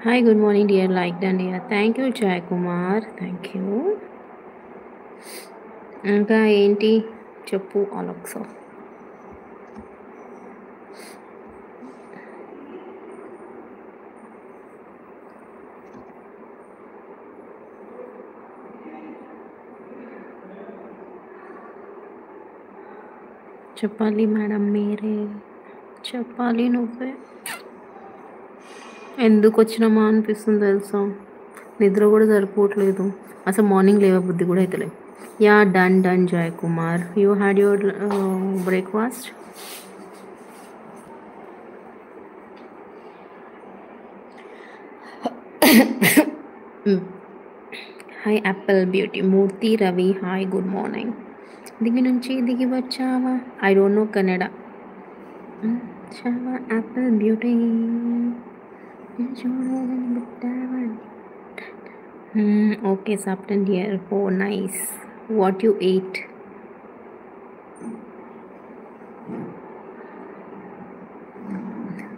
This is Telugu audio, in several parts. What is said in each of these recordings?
Hi, good morning, dear. Like done, dear. Thank you, Jai Kumar. Thank you. ఇంకా ఏంటి చెప్పు అలెక్సా. చెప్పాలి మేడం మీరే, చెప్పాలి నువ్వే. ఎందుకు వచ్చినామా అనిపిస్తుంది తెలుసా, నిద్ర కూడా సరిపోవట్లేదు అసలు. మార్నింగ్ లేవ బుద్ధి కూడా అవుతలేదు. Yeah done done Jay Kumar. You had your breakfast? Hi apple beauty. Murthy Ravi hi good morning. దిగి నుంచి దిగి వచ్చావా? I don't know Kannada. చావా యాపిల్ బ్యూటీ. ఓకే సప్టెన్ dear. Oh nice. What you ate?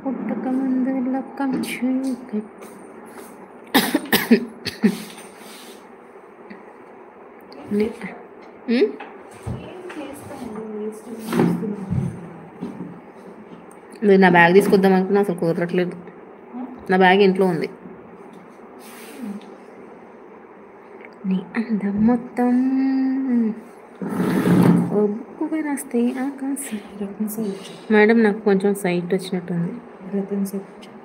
పుట్టక ముందు లక్కం చీకటి. మీరు నా బ్యాగ్ తీసుకొద్దాం అనుకున్నా, అసలు కుదరట్లేదు. నా బ్యాగ్ ఇంట్లో ఉంది. నీ అందం మొత్తం బుక్కుగా రాస్తే ఆకాశం. మేడం నాకు కొంచెం సైట్ వచ్చినట్టుంది.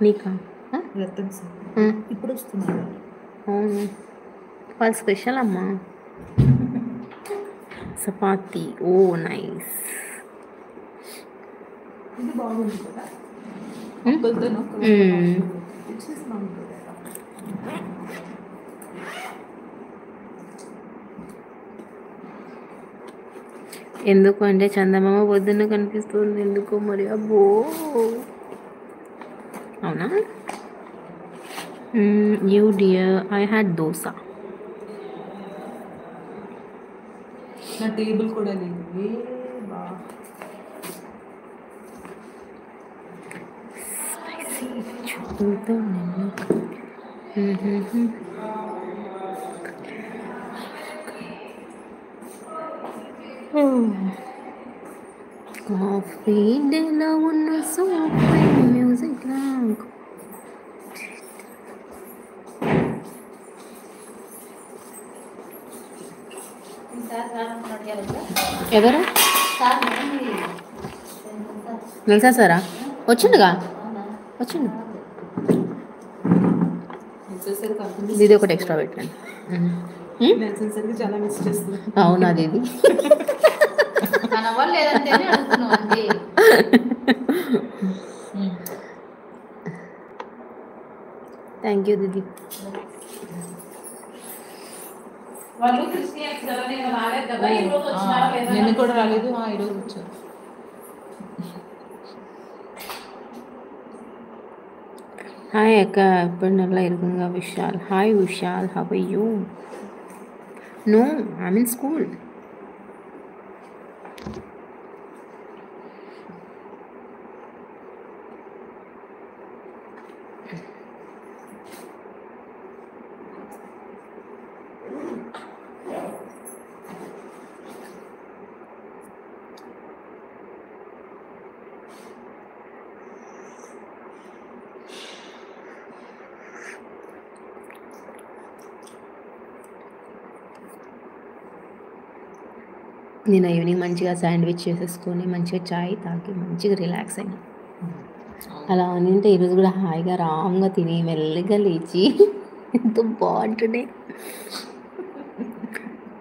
నీకా? ఇప్పుడు వస్తున్నారు. అవును, వాళ్ళు స్పెషల్ అమ్మా. చపాతి. ఓ నైస్. ఇది బాగుంది కదా. ఎందుకు అంటే చందమామ పొద్దున్న కనిపిస్తుంది ఎందుకో మరి. అబ్బో అవునా. You dear I had dosa. నా టేబుల్ కూడా లేదు. కాఫీ డేలో ఉన్న సూపర్ మ్యూజిక్ లాగ్. ఎవరు? తెలుసా సారా? వచ్చిండుగా, వచ్చిండు. ఇది ఒకటి ఎక్స్ట్రా పెట్టండి. చాలా మిస్ చేస్తుంది. అవునా దీది? థ్యాంక్ యూ దీది. నేను కూడా రాలేదు, ఈరోజు వచ్చాను. హాయ్ అక్క, ఎప్పుడు நல்லா இருக்குங்க Vishal. Hi Vishal, how are you? No, I'm in school. నేను ఈవినింగ్ మంచిగా శాండ్విచ్ చేసేసుకొని మంచిగా చాయ్ తాగి మంచిగా రిలాక్స్ అయినా. అలా అని ఈరోజు కూడా హాయిగా రామ్గా తిని మెల్లగా లేచి ఎంతో బాగుంటుండే.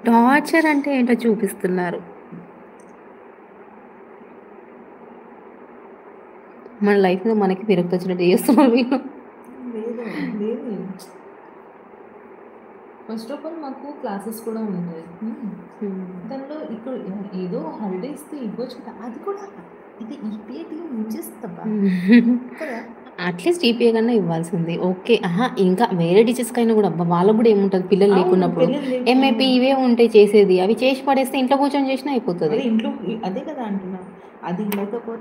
టార్చర్ అంటే ఏంటో చూపిస్తున్నారు. మన లైఫ్లో మనకి విరక్తి వచ్చినట్టు చేస్తున్నారు మీరు. లేదు, ఫస్ట్ ఆఫ్ ఆల్ మాకు క్లాసెస్ కూడా ఉంటాయి. దానిలో ఇక్కడ ఏదో హాలిడే ఇస్తే ఇవ్వచ్చు కదా, అది కూడా ఇది ఈపీఏ ఇచ్చేస్తా కదా. అట్లీస్ట్ ఈపీఏ కన్నా ఇవ్వాల్సింది. ఓకే, ఇంకా వేరే టీచర్స్కైనా కూడా అబ్బా వాళ్ళకు కూడా ఏముంటుంది, పిల్లలు లేకున్నప్పుడు ఎంఐపీ ఇవే ఉంటాయి చేసేది. అవి చేసి పడేస్తే ఇంట్లో కూర్చొని చేసినా అయిపోతుంది. ఇంట్లో అదే కదా అంటున్నా, అది లేకపోతే